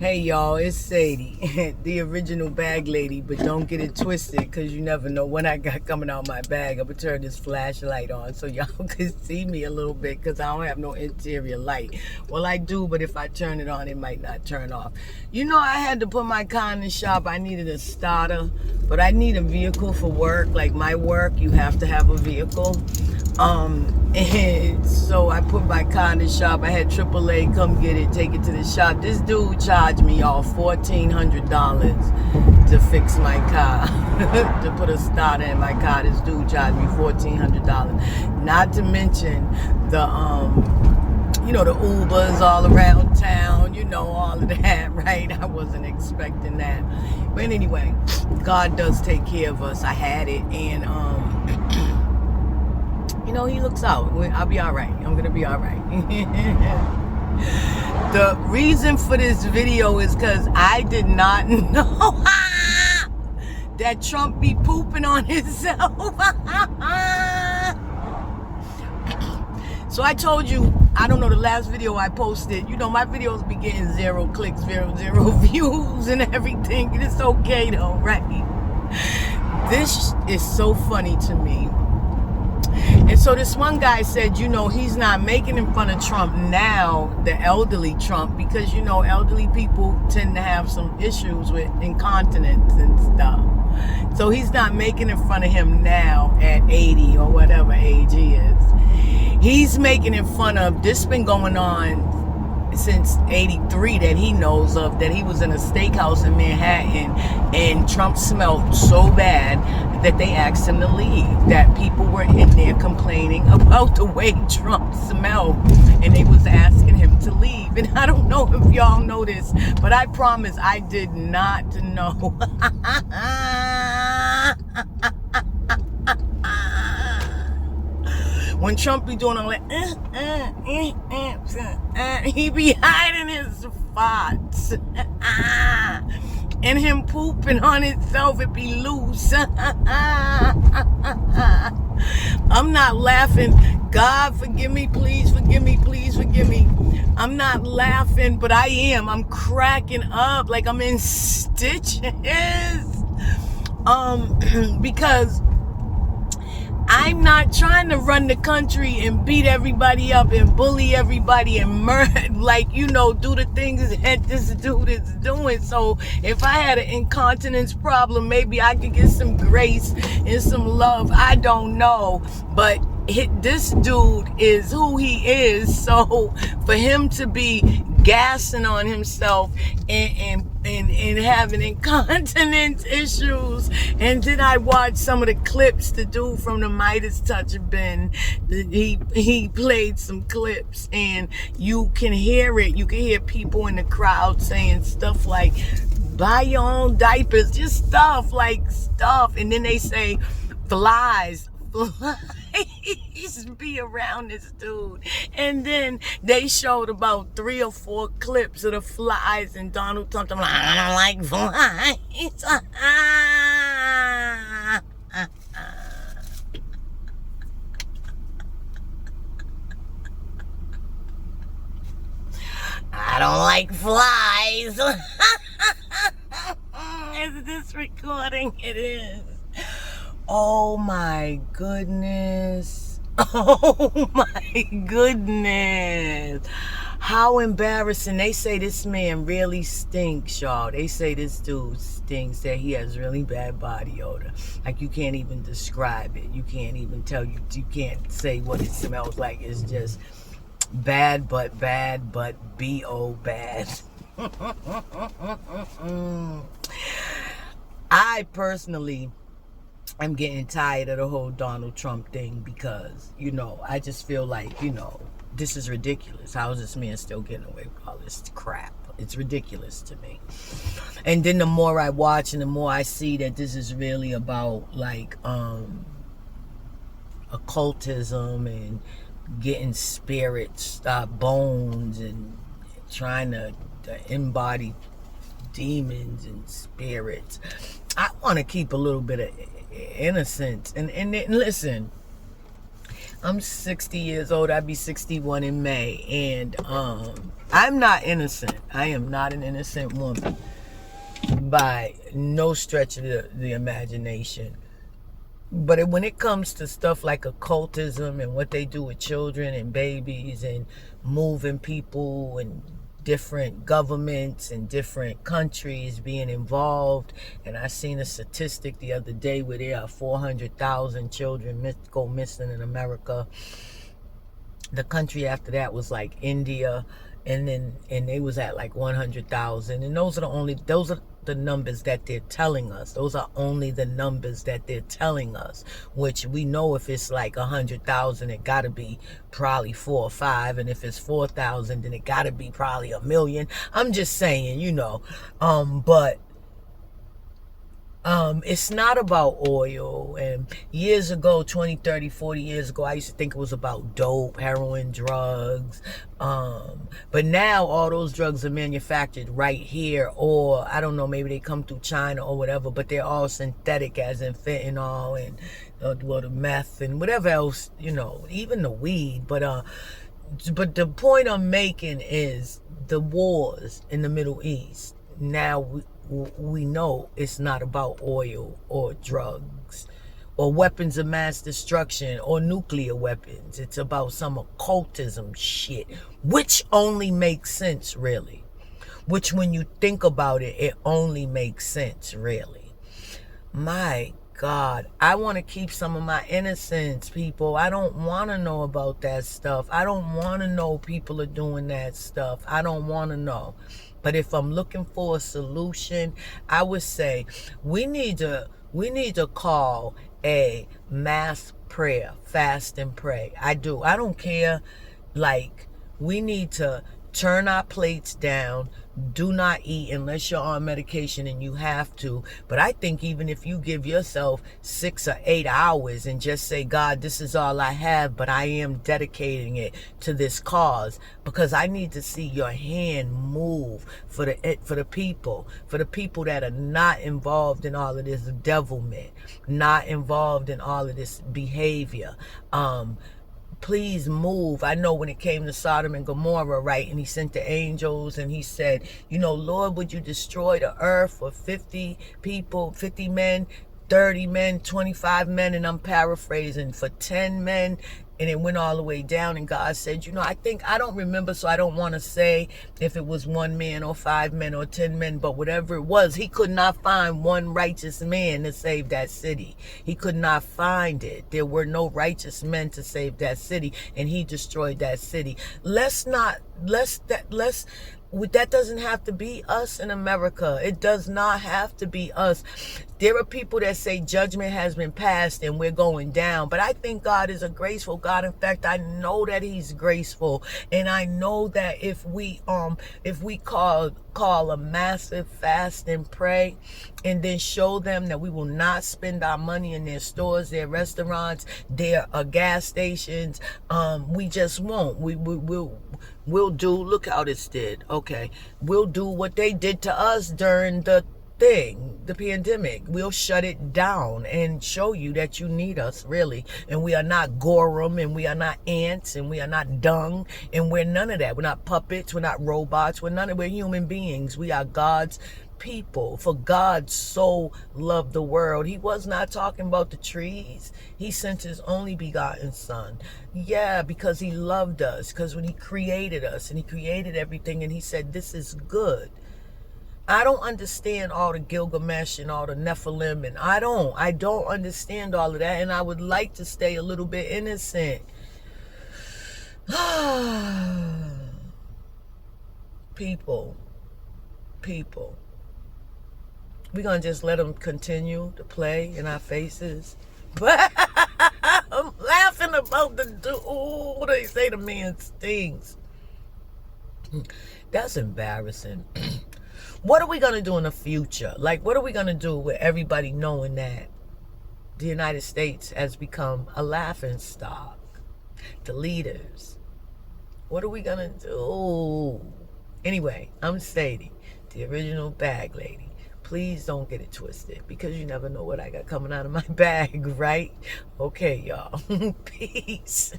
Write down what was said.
Hey y'all, it's Sadie, the original bag lady, but don't get it twisted because you never know when I got coming out my bag. I'm gonna turn this flashlight on so y'all can see me a little bit because I don't have no interior light. Well, I do, but if I turn it on, it might not turn off. You know, I had to put my car in the shop. I needed a starter, but I need a vehicle for work. Like my work, you have to have a vehicle. And so I put my car in the shop. I had AAA come get it, take it to the shop. This dude charged me all $1,400 to fix my car, to put a starter in my car. This dude charged me $1,400. Not to mention the the Ubers all around town, all of that, right? I wasn't expecting that. But anyway, God does take care of us. I had it, and he looks out. I'll be all right. I'm gonna be all right. The reason for this video is because I did not know that Trump be pooping on himself. So I told you, I don't know, the last video I posted, my videos be getting 0 clicks, 0 views and everything. It's okay though, right? This is so funny to me. And so this one guy said, he's not making in fun of Trump now, the elderly Trump, because, elderly people tend to have some issues with incontinence and stuff. So he's not making in fun of him now at 80 or whatever age he is. He's making in fun of, this been going on since 83 that he knows of, that he was in a steakhouse in Manhattan and Trump smelled so bad that they asked him to leave, that people were in there complaining about the way Trump smelled and they was asking him to leave. And I don't know if y'all know this, but I promise I did not know. When Trump be doing all that, he be hiding his farts. And him pooping on himself, it be loose. I'm not laughing. God, forgive me, please forgive me, please forgive me. I'm not laughing, but I am. I'm cracking up like I'm in stitches. Because I'm not trying to run the country and beat everybody up and bully everybody and murder, do the things that this dude is doing. So if I had an incontinence problem, maybe I could get some grace and some love. I don't know. But this dude is who he is. So for him to be gassing on himself and having incontinence issues, and then I watched some of the clips the dude from the Midas Touch bin. He played some clips and you can hear it. You can hear people in the crowd saying stuff like, buy your own diapers, just stuff. And then they say flies be around this dude. And then they showed about 3 or 4 clips of the flies and Donald Trump. I'm like, I don't like flies. I don't like flies. Is this recording? It is. Oh my goodness. Oh my goodness. How embarrassing. They say this man really stinks, y'all. They say this dude stinks, that he has really bad body odor. Like you can't even describe it. You can't even tell you can't say what it smells like. It's just bad, but B.O. bad. I personally, I'm getting tired of the whole Donald Trump thing because, I just feel like, this is ridiculous. How is this man still getting away with all this crap? It's ridiculous to me. And then the more I watch and the more I see that this is really about occultism and getting spirits, bones, and trying to embody demons and spirits. I want to keep a little bit of innocence. And listen, I'm 60 years old. I'll be 61 in May. And I'm not innocent. I am not an innocent woman by no stretch of the imagination. But when it comes to stuff like occultism and what they do with children and babies and moving people and different governments and different countries being involved, and I seen a statistic the other day where there are 400,000 children go missing in America. The country after that was like India, and they was at like 100,000, and those are the numbers that they're telling us. Those are only the numbers that they're telling us, which we know if it's like 100,000, it gotta be probably 4 or 5, and if it's 4,000, then it gotta be probably 1,000,000. I'm just saying, but it's not about oil. And years ago, 20, 30, 40 years ago, I used to think it was about dope, heroin, drugs. But now all those drugs are manufactured right here, or I don't know, maybe they come through China or whatever, but they're all synthetic, as in fentanyl and the meth and whatever else, even the weed. But the point I'm making is the wars in the Middle East. Now we know it's not about oil or drugs or weapons of mass destruction or nuclear weapons. It's about some occultism shit, which only makes sense, really. Which, when you think about it, it only makes sense, really. My God, I want to keep some of my innocence, people. I don't want to know about that stuff. I don't want to know people are doing that stuff. I don't want to know. But if I'm looking for a solution, I would say we need to call a mass prayer, fast and pray. I do. I don't care. Like, we need to turn our plates down. Do not eat unless you're on medication and you have to. But I think even if you give yourself 6 or 8 hours and just say, God, this is all I have, but I am dedicating it to this cause, because I need to see your hand move for the people that are not involved in all of this devilment, not involved in all of this behavior. Please move. I know when it came to Sodom and Gomorrah, right? And he sent the angels and he said, Lord, would you destroy the earth for 50 people, 50 men, 30 men, 25 men, and I'm paraphrasing, for 10 men. And it went all the way down, and God said, I don't remember, so I don't want to say if it was 1 man or 5 men or 10 men, but whatever it was, he could not find one righteous man to save that city. He could not find it. There were no righteous men to save that city, and he destroyed that city. That doesn't have to be us in America. It does not have to be us. There are people that say judgment has been passed and we're going down. But I think God is a graceful God. In fact, I know that he's graceful. And I know that if we call a massive fast and pray, and then show them that we will not spend our money in their stores, their restaurants, their gas stations, we just won't. We'll do, look how this did. Okay. We'll do what they did to us during the pandemic. We'll shut it down and show you that you need us, really. And we are not Gorum, and we are not ants, and we are not dung, and we're none of that. We're not puppets. We're not robots. We're human beings. We are God's people. For God so loved the world. He was not talking about the trees. He sent his only begotten son. Yeah, because he loved us. Because when he created us and he created everything and he said, this is good. I don't understand all the Gilgamesh and all the Nephilim, and I don't understand all of that, and I would like to stay a little bit innocent. People. We're going to just let them continue to play in our faces. But I'm laughing about they say the man stings. That's embarrassing. What are we going to do in the future? Like, what are we going to do with everybody knowing that the United States has become a laughingstock? The leaders. What are we going to do? Anyway, I'm Sadie, the original bag lady. please don't get it twisted, because you never know what I got coming out of my bag, right? Okay, y'all. Peace.